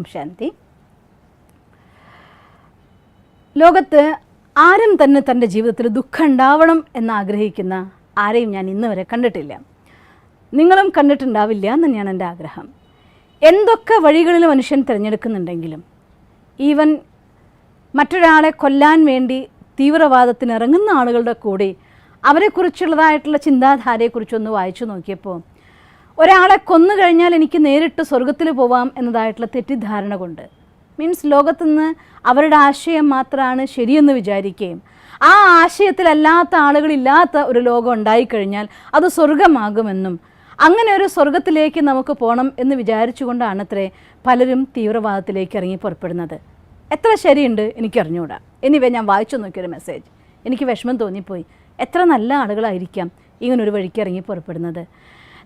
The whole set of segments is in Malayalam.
ഓം ശാന്തി. ലോകത്ത് ആരും തന്നെ തൻ്റെ ജീവിതത്തിൽ ദുഃഖം ഉണ്ടാവണം എന്നാഗ്രഹിക്കുന്ന ആരെയും ഞാൻ ഇന്ന് വരെ കണ്ടിട്ടില്ല. നിങ്ങളും കണ്ടിട്ടുണ്ടാവില്ല എന്ന് തന്നെയാണ് എൻ്റെ ആഗ്രഹം. എന്തൊക്കെ വഴികളിൽ മനുഷ്യൻ തിരഞ്ഞെടുക്കുന്നുണ്ടെങ്കിലും, ഈവൻ മറ്റൊരാളെ കൊല്ലാൻ വേണ്ടി തീവ്രവാദത്തിന് ഇറങ്ങുന്ന ആളുകളുടെ കൂടെ അവരെക്കുറിച്ചുള്ളതായിട്ടുള്ള ചിന്താധാരയെക്കുറിച്ചൊന്ന് വായിച്ചു നോക്കിയപ്പോൾ, ഒരാളെ കൊന്നു കഴിഞ്ഞാൽ എനിക്ക് നേരിട്ട് സ്വർഗത്തിൽ പോവാം എന്നതായിട്ടുള്ള തെറ്റിദ്ധാരണ കൊണ്ട്, മീൻസ് ലോകത്തുനിന്ന് അവരുടെ ആശയം മാത്രമാണ് ശരിയെന്ന് വിചാരിക്കുകയും ആ ആശയത്തിലല്ലാത്ത ആളുകളില്ലാത്ത ഒരു ലോകം ഉണ്ടായിക്കഴിഞ്ഞാൽ അത് സ്വർഗമാകുമെന്നും അങ്ങനെ ഒരു സ്വർഗത്തിലേക്ക് നമുക്ക് പോകണം എന്ന് വിചാരിച്ചുകൊണ്ടാണ് അത്രേ പലരും തീവ്രവാദത്തിലേക്ക് ഇറങ്ങി പുറപ്പെടുന്നത്. എത്ര ശരിയുണ്ട് എനിക്കറിഞ്ഞുകൂടാ. എനിവേ ഞാൻ വായിച്ചു നോക്കിയൊരു മെസ്സേജ് എനിക്ക് വിഷമം തോന്നിപ്പോയി. എത്ര നല്ല ആളുകളായിരിക്കാം ഇങ്ങനൊരു വഴിക്ക് ഇറങ്ങി പുറപ്പെടുന്നത്.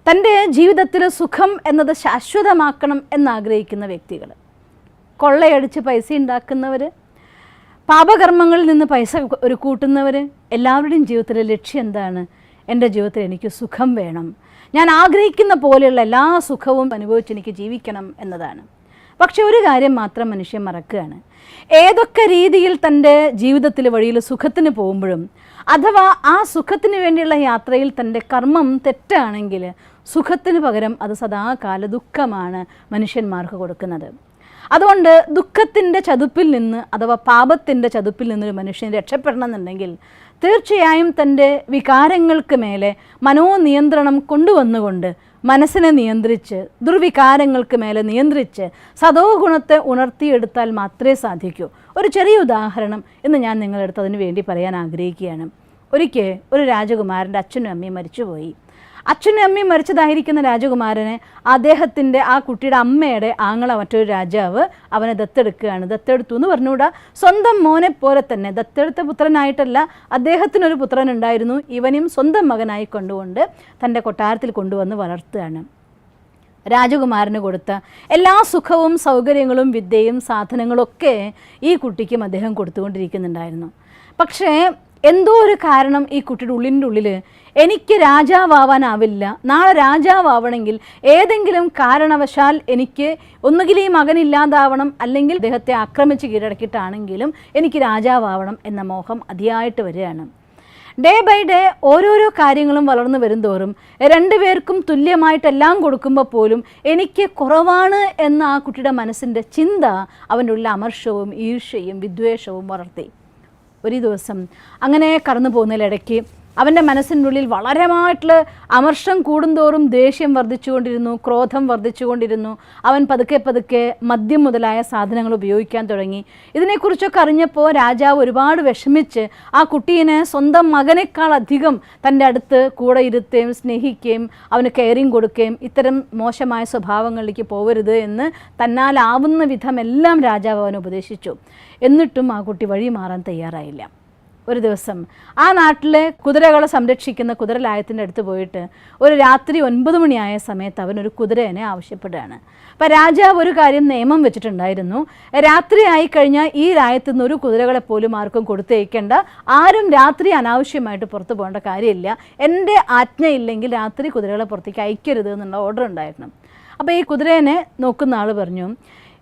തൻ്റെ ജീവിതത്തിൽ സുഖം എന്നത് ശാശ്വതമാക്കണം എന്നാഗ്രഹിക്കുന്ന വ്യക്തികൾ, കൊള്ളയടിച്ച് പൈസ ഉണ്ടാക്കുന്നവർ, പാപകർമ്മങ്ങളിൽ നിന്ന് പൈസ ഒരു കൂട്ടുന്നവർ, എല്ലാവരുടെയും ജീവിതത്തിലെ ലക്ഷ്യം എന്താണ്? എൻ്റെ ജീവിതത്തിൽ എനിക്ക് സുഖം വേണം, ഞാൻ ആഗ്രഹിക്കുന്ന പോലെയുള്ള എല്ലാ സുഖവും അനുഭവിച്ച് എനിക്ക് ജീവിക്കണം എന്നതാണ്. പക്ഷെ ഒരു കാര്യം മാത്രം മനുഷ്യൻ മറക്കുകയാണ്. ഏതൊക്കെ രീതിയിൽ തൻ്റെ ജീവിതത്തിൽ വഴിയിൽ സുഖത്തിന് പോകുമ്പോഴും, അഥവാ ആ സുഖത്തിന് വേണ്ടിയുള്ള യാത്രയിൽ തൻ്റെ കർമ്മം തെറ്റാണെങ്കിൽ സുഖത്തിന് പകരം അത് സദാകാല ദുഃഖമാണ് മനുഷ്യന്മാർക്ക് കൊടുക്കുന്നത്. അതുകൊണ്ട് ദുഃഖത്തിൻ്റെ ചതുപ്പിൽ നിന്ന്, അഥവാ പാപത്തിൻ്റെ ചതുപ്പിൽ നിന്നൊരു മനുഷ്യൻ രക്ഷപ്പെടണമെന്നുണ്ടെങ്കിൽ തീർച്ചയായും തൻ്റെ വികാരങ്ങൾക്ക് മേലെ മനോനിയന്ത്രണം കൊണ്ടുവന്നുകൊണ്ട് മനസ്സിനെ നിയന്ത്രിച്ച്, ദുർവികാരങ്ങൾക്ക് മേലെ നിയന്ത്രിച്ച് സദോ ഗുണത്തെ ഉണർത്തിയെടുത്താൽ മാത്രമേ സാധിക്കൂ. ഒരു ചെറിയ ഉദാഹരണം ഇന്ന് ഞാൻ നിങ്ങളെടുത്ത് അതിന് വേണ്ടി പറയാൻ ആഗ്രഹിക്കുകയാണ്. ഒരിക്കൽ ഒരു രാജകുമാരൻ്റെ അച്ഛനും അമ്മയും മരിച്ചുപോയി. അച്ഛനും അമ്മയും മരിച്ചതായിരിക്കുന്ന രാജകുമാരനെ അദ്ദേഹത്തിൻ്റെ ആ കുട്ടിയുടെ അമ്മയുടെ ആങ്ങള മറ്റൊരു രാജാവ് അവനെ ദത്തെടുക്കുകയാണ്. ദത്തെടുത്തു എന്ന് പറഞ്ഞുകൂടാ, സ്വന്തം മോനെ പോലെ തന്നെ. ദത്തെടുത്ത പുത്രനായിട്ടല്ല, അദ്ദേഹത്തിനൊരു പുത്രൻ ഉണ്ടായിരുന്നു. ഇവനും സ്വന്തം മകനായി കൊണ്ടുകൊണ്ട് തൻ്റെ കൊട്ടാരത്തിൽ കൊണ്ടുവന്ന് വളർത്തുകയാണ്. രാജകുമാരന് കൊടുത്ത എല്ലാ സുഖവും സൗകര്യങ്ങളും വിദ്യയും സാധനങ്ങളൊക്കെ ഈ കുട്ടിക്കും അദ്ദേഹം കൊടുത്തുകൊണ്ടിരിക്കുന്നുണ്ടായിരുന്നു. പക്ഷേ എന്തോ ഒരു കാരണം ഈ കുട്ടിയുടെ ഉള്ളിൻ്റെ ഉള്ളിൽ എനിക്ക് രാജാവാനാവില്ല, നാളെ രാജാവാവണമെങ്കിൽ ഏതെങ്കിലും കാരണവശാൽ എനിക്ക് ഒന്നുകിൽ ഈ മകനില്ലാതാവണം, അല്ലെങ്കിൽ അദ്ദേഹത്തെ ആക്രമിച്ച് കീഴടക്കിയിട്ടാണെങ്കിലും എനിക്ക് രാജാവാവണം എന്ന മോഹം അതിയായിട്ട് വരികയാണ്. ഡേ ബൈ ഡേ ഓരോരോ കാര്യങ്ങളും വളർന്നു വരുംതോറും രണ്ടുപേർക്കും തുല്യമായിട്ടെല്ലാം കൊടുക്കുമ്പോൾ പോലും എനിക്ക് കുറവാണ് എന്ന ആ കുട്ടിയുടെ മനസ്സിൻ്റെ ചിന്ത അവൻ്റെ ഉള്ളിൽ അമർഷവും ഈർഷ്യയും വിദ്വേഷവും വളർത്തി. ഒരു ദിവസം അങ്ങനെ കടന്നു പോകുന്നതിലിടയ്ക്ക് അവൻ്റെ മനസ്സിൻ്റെ ഉള്ളിൽ വളരെയായിട്ടുള്ള അമർഷം കൂടുന്തോറും ദേഷ്യം വർദ്ധിച്ചുകൊണ്ടിരുന്നു, ക്രോധം വർദ്ധിച്ചുകൊണ്ടിരുന്നു. അവൻ പതുക്കെ പതുക്കെ മദ്യം മുതലായ സാധനങ്ങൾ ഉപയോഗിക്കാൻ തുടങ്ങി. ഇതിനെക്കുറിച്ചൊക്കെ അറിഞ്ഞപ്പോൾ രാജാവ് ഒരുപാട് വിഷമിച്ച് ആ കുട്ടീനെ സ്വന്തം മകനേക്കാൾ അധികം തൻ്റെ അടുത്ത് കൂടെ ഇരുത്തുകയും സ്നേഹിക്കുകയും അവന് കെയറിങ് കൊടുക്കുകയും ഇത്തരം മോശമായ സ്വഭാവങ്ങളിലേക്ക് പോകരുത് എന്ന് തന്നാലാവുന്ന വിധമെല്ലാം രാജാവ് അവനെ ഉപദേശിച്ചു. എന്നിട്ടും ആ കുട്ടി വഴി മാറാൻ തയ്യാറായില്ല. ഒരു ദിവസം ആ നാട്ടിലെ കുതിരകളെ സംരക്ഷിക്കുന്ന കുതിരലായത്തിൻ്റെ അടുത്ത് പോയിട്ട് ഒരു രാത്രി 9 മണിയായ സമയത്ത് അവനൊരു കുതിരേനെ ആവശ്യപ്പെടുകയാണ്. അപ്പോൾ രാജാവ് ഒരു കാര്യം നിയമം വെച്ചിട്ടുണ്ടായിരുന്നു, രാത്രി ആയിക്കഴിഞ്ഞാൽ ഈ രായത്തു നിന്ന് ഒരു കുതിരകളെ പോലും ആർക്കും കൊടുത്തേക്കേണ്ട, ആരും രാത്രി അനാവശ്യമായിട്ട് പുറത്തു പോകേണ്ട കാര്യമില്ല, എൻ്റെ ആജ്ഞയില്ലെങ്കിൽ രാത്രി കുതിരകളെ പുറത്തേക്ക് അയക്കരുത് എന്നുള്ള ഓർഡർ ഉണ്ടായിരുന്നു. അപ്പോൾ ഈ കുതിരേനെ നോക്കുന്ന ആൾ പറഞ്ഞു,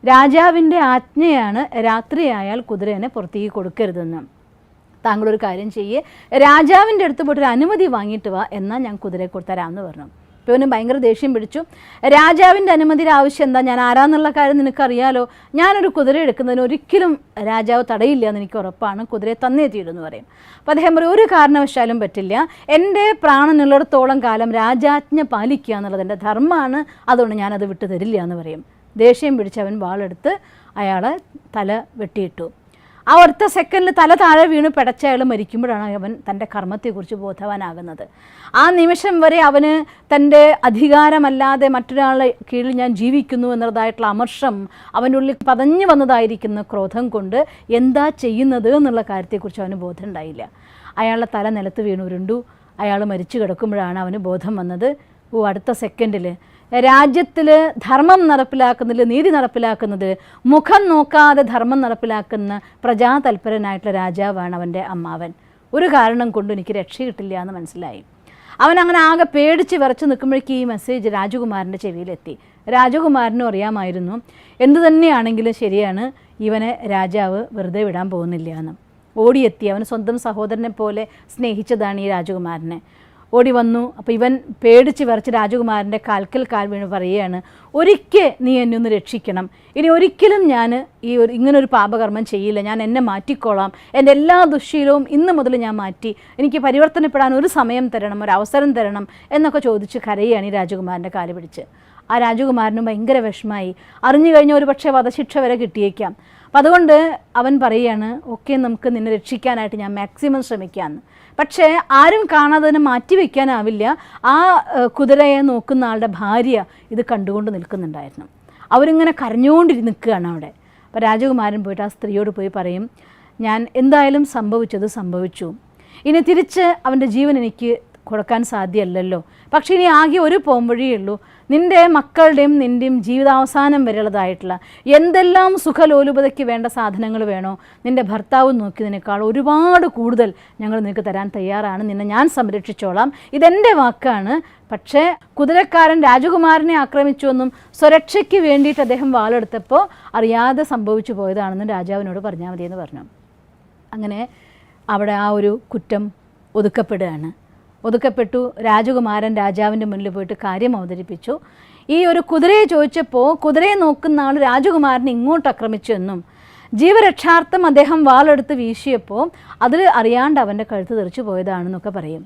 രാജാവിൻ്റെ ആജ്ഞയാണ് രാത്രിയായാൽ കുതിരേനെ പുറത്തേക്ക് കൊടുക്കരുതെന്ന്. താങ്കളൊരു കാര്യം ചെയ്യേ, രാജാവിൻ്റെ അടുത്ത് പോയിട്ട് ഒരു അനുമതി വാങ്ങിയിട്ട് വാ, എന്നാൽ ഞാൻ കുതിരയെ കൊടുത്തരാമെന്ന് പറഞ്ഞു. അപ്പോൾ ഇവന് ഭയങ്കര ദേഷ്യം പിടിച്ചു. രാജാവിൻ്റെ അനുമതിയുടെ ആവശ്യം എന്താ? ഞാൻ ആരാന്നുള്ള കാര്യം നിനക്കറിയാലോ. ഞാനൊരു കുതിര എടുക്കുന്നതിന് ഒരിക്കലും രാജാവ് തടയില്ല എന്ന് എനിക്ക് ഉറപ്പാണ്, കുതിരയെ തന്നേ തീരുമെന്ന് പറയും. അപ്പോൾ അദ്ദേഹം പറയും, ഒരു കാരണവശാലും പറ്റില്ല, എൻ്റെ പ്രാണനുള്ളിടത്തോളം കാലം രാജാജ്ഞ പാലിക്കുക എന്നുള്ളത് എൻ്റെ ധർമ്മമാണ്, അതുകൊണ്ട് ഞാനത് വിട്ടു തരില്ല എന്ന് പറയും. ദേഷ്യം പിടിച്ച് അവൻ വാളെടുത്ത് അയാളെ തല വെട്ടിയിട്ടു. ആ ഒറ്റ സെക്കൻഡിൽ തല താഴെ വീണ് പിടച്ച അയാൾ മരിക്കുമ്പോഴാണ് അവൻ തൻ്റെ കർമ്മത്തെക്കുറിച്ച് ബോധവാനാകുന്നത്. ആ നിമിഷം വരെ അവന് തൻ്റെ അധികാരമല്ലാതെ മറ്റൊരാളെ കീഴിൽ ഞാൻ ജീവിക്കുന്നു എന്നതായിട്ടുള്ള അമർഷം അവൻ്റെ ഉള്ളിൽ പതഞ്ഞു വന്നതായിരിക്കുന്ന ക്രോധം കൊണ്ട് എന്താ ചെയ്യുന്നത് എന്നുള്ള കാര്യത്തെക്കുറിച്ച് അവന് ബോധം ഉണ്ടായില്ല. അയാളുടെ തല നിലത്ത് വീണു ഉരുണ്ടു. അയാൾ മരിച്ചു കിടക്കുമ്പോഴാണ് അവന് ബോധം വന്നത്. അടുത്ത സെക്കൻഡിൽ രാജ്യത്തിൽ ധർമ്മം നടപ്പിലാക്കുന്നതിൽ, നീതി നടപ്പിലാക്കുന്നതിൽ മുഖം നോക്കാതെ ധർമ്മം നടപ്പിലാക്കുന്ന പ്രജാതൽപരനായിട്ടുള്ള രാജാവാണ് അവൻ്റെ അമ്മാവൻ. ഒരു കാരണം കൊണ്ട് എനിക്ക് രക്ഷ കിട്ടില്ല എന്ന് മനസ്സിലായി. അവൻ അങ്ങനെ ആകെ പേടിച്ച് വിറച്ച് നിൽക്കുമ്പോഴേക്ക് ഈ മെസ്സേജ് രാജകുമാരൻ്റെ ചെവിയിലെത്തി. രാജകുമാരനും അറിയാമായിരുന്നു എന്തു തന്നെയാണെങ്കിലും ശരിയാണ്, ഇവനെ രാജാവ് വെറുതെ വിടാൻ പോകുന്നില്ല എന്ന്. ഓടിയെത്തി, അവൻ സ്വന്തം സഹോദരനെ പോലെ സ്നേഹിച്ചതാണ് ഈ രാജകുമാരനെ. ഓടി വന്നു. അപ്പോൾ ഇവൻ പേടിച്ച് വിറച്ച് രാജകുമാരൻ്റെ കാൽക്കൽ കാൽ വീണ് പറയുകയാണ്, ഒരിക്കൽ നീ എന്നെ ഒന്ന് രക്ഷിക്കണം, ഇനി ഒരിക്കലും ഞാൻ ഇങ്ങനൊരു പാപകർമ്മം ചെയ്യില്ല, ഞാൻ എന്നെ മാറ്റിക്കോളാം, എൻ്റെ എല്ലാ ദുശ്ശീലവും ഇന്ന് മുതൽ ഞാൻ മാറ്റി, എനിക്ക് പരിവർത്തനപ്പെടാൻ ഒരു സമയം തരണം, ഒരു അവസരം തരണം എന്നൊക്കെ ചോദിച്ച് കരയുകയാണ് ഈ രാജകുമാരൻ്റെ കാല് പിടിച്ച്. ആ രാജകുമാരനും ഭയങ്കര വിഷമായി. അറിഞ്ഞു കഴിഞ്ഞാൽ ഒരു പക്ഷേ വധശിക്ഷ വരെ കിട്ടിയേക്കാം. അപ്പം അതുകൊണ്ട് അവൻ പറയുകയാണ്, ഓക്കെ, നമുക്ക് നിന്നെ രക്ഷിക്കാനായിട്ട് ഞാൻ മാക്സിമം ശ്രമിക്കാമെന്ന്. പക്ഷേ ആരും കാണാതെ തന്നെ മാറ്റി വയ്ക്കാനാവില്ല. ആ കുതിരയെ നോക്കുന്ന ആളുടെ ഭാര്യ ഇത് കണ്ടുകൊണ്ട് നിൽക്കുന്നുണ്ടായിരുന്നു. അവരിങ്ങനെ കരഞ്ഞുകൊണ്ട് നിൽക്കുകയാണ് അവിടെ. അപ്പോൾ രാജകുമാരൻ പോയിട്ട് ആ സ്ത്രീയോട് പോയി പറയും, ഞാൻ എന്തായാലും സംഭവിച്ചത് സംഭവിച്ചു, ഇനി തിരിച്ച് അവൻ്റെ ജീവൻ എനിക്ക് കൊടുക്കാൻ സാധ്യമല്ലല്ലോ, പക്ഷേ ഇനി ആകെ ഒരു പോംവഴിയേ ഉള്ളൂ. നിൻ്റെ മക്കളുടെയും നിൻ്റെയും ജീവിതാവസാനം വരെയുള്ളതായിട്ടുള്ള എന്തെല്ലാം സുഖലോലുപതയ്ക്ക് വേണ്ട സാധനങ്ങൾ വേണോ നിൻ്റെ ഭർത്താവ് നോക്കിയതിനേക്കാൾ ഒരുപാട് കൂടുതൽ ഞങ്ങൾ നിനക്ക് തരാൻ തയ്യാറാണ്, നിന്നെ ഞാൻ സംരക്ഷിച്ചോളാം, ഇതെൻ്റെ വാക്കാണ്. പക്ഷേ കുതിരക്കാരൻ രാജകുമാരനെ ആക്രമിച്ചുവെന്നും സ്വരക്ഷയ്ക്ക് വേണ്ടിയിട്ട് അദ്ദേഹം വാളെടുത്തപ്പോൾ അറിയാതെ സംഭവിച്ചു പോയതാണെന്നും രാജാവിനോട് പറഞ്ഞാൽ മതിയെന്ന് പറഞ്ഞു. അങ്ങനെ അവിടെ ആ ഒരു കുറ്റം ഒതുക്കപ്പെട്ടു. രാജകുമാരൻ രാജാവിൻ്റെ മുന്നിൽ പോയിട്ട് കാര്യം അവതരിപ്പിച്ചു. ഈ ഒരു കുതിരയെ ചോദിച്ചപ്പോൾ കുതിരയെ നോക്കുന്ന ആൾ രാജകുമാരനെ ഇങ്ങോട്ട് ആക്രമിച്ചു എന്നും ജീവരക്ഷാർത്ഥം അദ്ദേഹം വാളെടുത്ത് വീശിയപ്പോൾ അതിൽ അറിയാണ്ട് അവൻ്റെ കഴുത്ത് തെറിച്ചു പോയതാണെന്നൊക്കെ പറയും.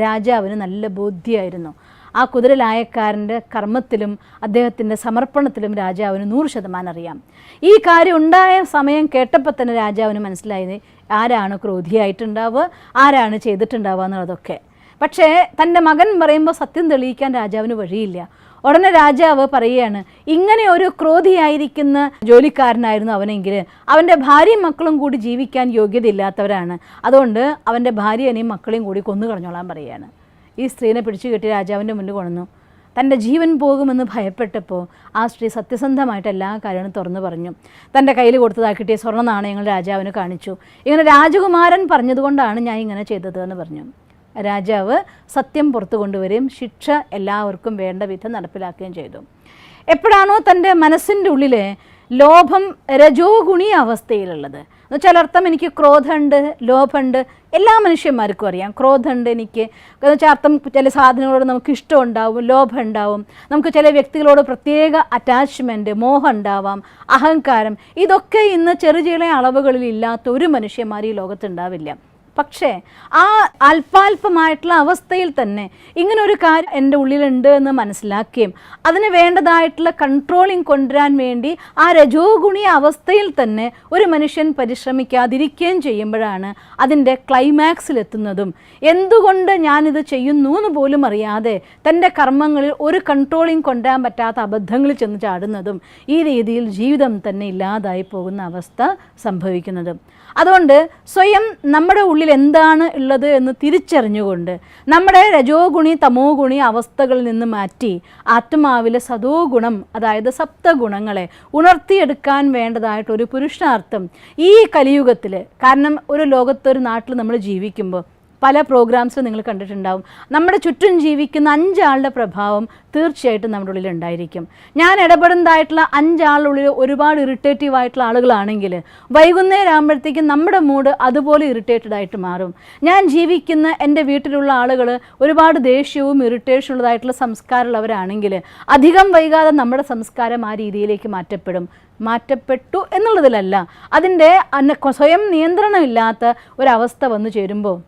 രാജാവിന് നല്ല ബോധ്യമായിരുന്നു. ആ കുതിരലായക്കാരൻ്റെ കർമ്മത്തിലും അദ്ദേഹത്തിൻ്റെ സമർപ്പണത്തിലും രാജാവിന് 100% അറിയാം. ഈ കാര്യം ഉണ്ടായ സമയം കേട്ടപ്പോൾ തന്നെ രാജാവിന് മനസ്സിലായത് ആരാണ് ക്രോധിയായിട്ടുണ്ടാവുക, ആരാണ് ചെയ്തിട്ടുണ്ടാവുക എന്നുള്ളതൊക്കെ. പക്ഷേ തൻ്റെ മകൻ പറയുമ്പോൾ സത്യം തെളിയിക്കാൻ രാജാവിന് വഴിയില്ല. ഉടനെ രാജാവ് പറയുകയാണ്, ഇങ്ങനെ ഒരു ക്രോധിയായിരിക്കുന്ന ജോലിക്കാരനായിരുന്നു അവനെങ്കിൽ അവൻ്റെ ഭാര്യയും മക്കളും കൂടി ജീവിക്കാൻ യോഗ്യതയില്ലാത്തവരാണ്, അതുകൊണ്ട് അവൻ്റെ ഭാര്യനെയും മക്കളെയും കൂടി കൊന്നു കളഞ്ഞോളാൻ പറയുകയാണ്. ഈ സ്ത്രീനെ പിടിച്ചു കെട്ടി രാജാവിൻ്റെ മുന്നിൽ കൊണ്ടുവന്നു. തൻ്റെ ജീവൻ പോകുമെന്ന് ഭയപ്പെട്ടപ്പോൾ ആ സ്ത്രീ സത്യസന്ധമായിട്ട് എല്ലാ കാര്യങ്ങളും തുറന്നു പറഞ്ഞു. തൻ്റെ കയ്യിൽ കൊടുത്തതായി കിട്ടിയ സ്വർണ്ണ നാണയങ്ങൾ രാജാവിന് കാണിച്ചു. ഇങ്ങനെ രാജകുമാരൻ പറഞ്ഞതുകൊണ്ടാണ് ഞാൻ ഇങ്ങനെ ചെയ്തത് എന്ന് പറഞ്ഞു. രാജാവ് സത്യം പുറത്തു കൊണ്ടുവരികയും ശിക്ഷ എല്ലാവർക്കും വേണ്ട വിധം നടപ്പിലാക്കുകയും ചെയ്തു. എപ്പോഴാണോ തൻ്റെ മനസ്സിൻ്റെ ഉള്ളിൽ ലോഭം രജോ ഗുണി അവസ്ഥയിലുള്ളത്, എന്നുവെച്ചാൽ അർത്ഥം എനിക്ക് ക്രോധമുണ്ട്, ലോഭമുണ്ട്, എല്ലാ മനുഷ്യന്മാർക്കും അറിയാം ക്രോധമുണ്ട് എനിക്ക്, എന്നുവെച്ചാൽ അർത്ഥം ചില സാധനങ്ങളോട് നമുക്ക് ഇഷ്ടം ഉണ്ടാവും, ലോഭം ഉണ്ടാവും, നമുക്ക് ചില വ്യക്തികളോട് പ്രത്യേക അറ്റാച്ച്മെൻറ്റ്, മോഹം ഉണ്ടാവാം, അഹങ്കാരം, ഇതൊക്കെ ഇന്ന് ചെറിയ ചെറിയ അളവുകളിൽ ഇല്ലാത്ത ഒരു മനുഷ്യന്മാർ ഈ ലോകത്തുണ്ടാവില്ല. പക്ഷേ ആ അല്പാൽപമായിട്ടുള്ള അവസ്ഥയിൽ തന്നെ ഇങ്ങനൊരു കാര്യം എൻ്റെ ഉള്ളിലുണ്ട് എന്ന് മനസ്സിലാക്കുകയും അതിന് വേണ്ടതായിട്ടുള്ള കൺട്രോളിങ് കൊണ്ടുവരാൻ വേണ്ടി ആ രജോ ഗുണി അവസ്ഥയിൽ തന്നെ ഒരു മനുഷ്യൻ പരിശ്രമിക്കാതിരിക്കുകയും ചെയ്യുമ്പോഴാണ് അതിൻ്റെ ക്ലൈമാക്സിലെത്തുന്നതും എന്തുകൊണ്ട് ഞാനിത് ചെയ്യുന്നു എന്ന് പോലും അറിയാതെ തൻ്റെ കർമ്മങ്ങളിൽ ഒരു കൺട്രോളിങ് കൊണ്ടുവരാൻ പറ്റാത്ത അബദ്ധങ്ങളിൽ ചെന്ന് ചാടുന്നതും ഈ രീതിയിൽ ജീവിതം തന്നെ ഇല്ലാതായി പോകുന്ന അവസ്ഥ സംഭവിക്കുന്നതും. അതുകൊണ്ട് സ്വയം നമ്മുടെ ഉള്ളിൽ എന്താണ് ഉള്ളത് എന്ന് തിരിച്ചറിഞ്ഞുകൊണ്ട് നമ്മുടെ രജോ ഗുണി തമോ ഗുണി അവസ്ഥകളിൽ നിന്ന് മാറ്റി ആത്മാവിലെ സതോ ഗുണം, അതായത് സപ്തഗുണങ്ങളെ ഉണർത്തിയെടുക്കാൻ വേണ്ടതായിട്ടൊരു പുരുഷാർത്ഥം ഈ കലിയുഗത്തിൽ, കാരണം ഒരു ലോകത്തൊരു നാട്ടിൽ നമ്മൾ ജീവിക്കുമ്പോൾ പല പ്രോഗ്രാംസിൽ നിങ്ങൾ കണ്ടിട്ടുണ്ടാവും, നമ്മുടെ ചുറ്റും ജീവിക്കുന്ന 5 ആളുടെ പ്രഭാവം തീർച്ചയായിട്ടും നമ്മുടെ ഉള്ളിൽ ഉണ്ടായിരിക്കും. ഞാൻ ഇടപെടുന്നതായിട്ടുള്ള 5 ആളുടെ ഉള്ളിൽ ഒരുപാട് ഇറിറ്റേറ്റീവ് ആയിട്ടുള്ള ആളുകളാണെങ്കിൽ വൈകുന്നേരം ആകുമ്പോഴത്തേക്കും നമ്മുടെ മൂഡ് അതുപോലെ ഇറിറ്റേറ്റഡ് ആയിട്ട് മാറും. ഞാൻ ജീവിക്കുന്ന എൻ്റെ വീട്ടിലുള്ള ആളുകൾ ഒരുപാട് ദേഷ്യവും ഇറിറ്റേഷൻ ഉള്ളതായിട്ടുള്ള സംസ്കാരമുള്ളവരാണെങ്കിൽ അധികം വൈകാതെ നമ്മുടെ സംസ്കാരം ആ രീതിയിലേക്ക് മാറ്റപ്പെട്ടു എന്നുള്ളതിലല്ല, അതിൻ്റെ സ്വയം നിയന്ത്രണമില്ലാത്ത ഒരവസ്ഥ വന്നു ചേരുമ്പോൾ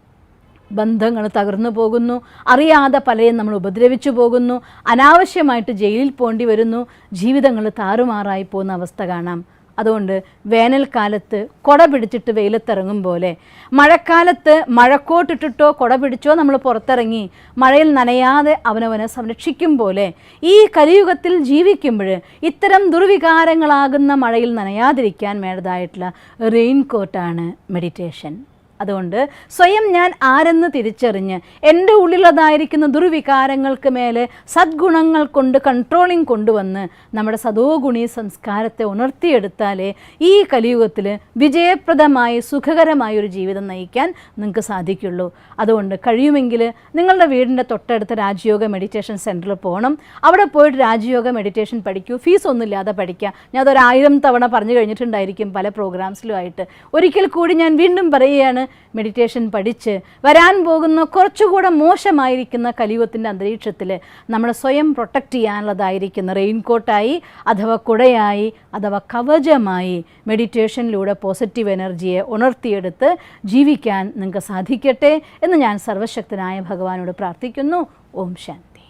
ബന്ധങ്ങൾ തകർന്നു പോകുന്നു, അറിയാതെ പലരെയും നമ്മൾ ഉപദ്രവിച്ചു പോകുന്നു, അനാവശ്യമായിട്ട് ജയിലിൽ പോകേണ്ടി വരുന്നു, ജീവിതങ്ങൾ താറുമാറായി പോകുന്ന അവസ്ഥ കാണാം. അതുകൊണ്ട് വേനൽക്കാലത്ത് കുട പിടിച്ചിട്ട് വെയിലത്തിറങ്ങും പോലെ മഴക്കാലത്ത് മഴക്കോട്ടിട്ടിട്ടോ കുട പിടിച്ചോ നമ്മൾ പുറത്തിറങ്ങി മഴയിൽ നനയാതെ അവനവനെ സംരക്ഷിക്കും പോലെ ഈ കലിയുഗത്തിൽ ജീവിക്കുമ്പോൾ ഇത്തരം ദുർവികാരങ്ങളാകുന്ന മഴയിൽ നനയാതിരിക്കാൻ വേണ്ടതായിട്ടുള്ള റെയിൻ കോട്ടാണ് മെഡിറ്റേഷൻ. അതുകൊണ്ട് സ്വയം ഞാൻ ആരെന്ന് തിരിച്ചറിഞ്ഞ് എൻ്റെ ഉള്ളിലുള്ളതായിരിക്കുന്ന ദുർവികാരങ്ങൾക്ക് മേലെ സദ്ഗുണങ്ങൾ കൊണ്ട് കൺട്രോളിങ് കൊണ്ടുവന്ന് നമ്മുടെ സദോഗുണി സംസ്കാരത്തെ ഉണർത്തിയെടുത്താലേ ഈ കലിയുഗത്തിൽ വിജയപ്രദമായി സുഖകരമായ ഒരു ജീവിതം നയിക്കാൻ നിങ്ങൾക്ക് സാധിക്കുള്ളൂ. അതുകൊണ്ട് കഴിയുമെങ്കിൽ നിങ്ങളുടെ വീടിൻ്റെ തൊട്ടടുത്ത രാജയോഗ മെഡിറ്റേഷൻ സെൻറ്ററിൽ പോകണം. അവിടെ പോയിട്ട് രാജയോഗ മെഡിറ്റേഷൻ പഠിക്കൂ. ഫീസ് ഒന്നുമില്ലാതെ പഠിക്കുക. ഞാൻ അതൊരു 1000 തവണ പറഞ്ഞു കഴിഞ്ഞിട്ടുണ്ടായിരിക്കും പല പ്രോഗ്രാംസിലുമായിട്ട്. ഒരിക്കൽ കൂടി ഞാൻ വീണ്ടും പറയുകയാണ്, മെഡിറ്റേഷൻ പഠിച്ച് വരാൻ പോകുന്ന കുറച്ചുകൂടെ മോശമായിരിക്കുന്ന കലിയുഗത്തിൻ്റെ അന്തരീക്ഷത്തിൽ നമ്മൾ സ്വയം പ്രൊട്ടക്റ്റ് ചെയ്യാനുള്ളതായിരിക്കുന്ന റെയിൻകോട്ടായി അഥവാ കുടയായി അഥവാ കവചമായി മെഡിറ്റേഷനിലൂടെ പോസിറ്റീവ് എനർജിയെ ഉണർത്തിയെടുത്ത് ജീവിക്കാൻ നിങ്ങൾക്ക് സാധിക്കട്ടെ എന്ന് ഞാൻ സർവശക്തനായ ഭഗവാനോട് പ്രാർത്ഥിക്കുന്നു. ഓം ശാന്തി.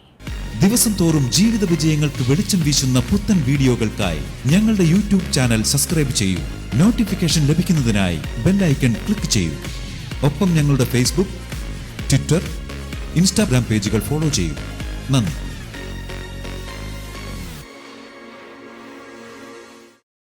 ദിവസം തോറും ജീവിത വിജയങ്ങൾക്ക് വെളിച്ചം വീശുന്ന പുത്തൻ വീഡിയോകൾക്കായി ഞങ്ങളുടെ യൂട്യൂബ് ചാനൽ സബ്സ്ക്രൈബ് ചെയ്യൂ. നോട്ടിഫിക്കേഷൻ ലഭിക്കുന്നതിനായി ബെൽ ഐക്കൺ ക്ലിക്ക് ചെയ്യൂ. ഒപ്പം ഞങ്ങളുടെ ഫേസ്ബുക്ക്, ട്വിറ്റർ, ഇൻസ്റ്റാഗ്രാം പേജുകൾ ഫോളോ ചെയ്യൂ. നന്ദി.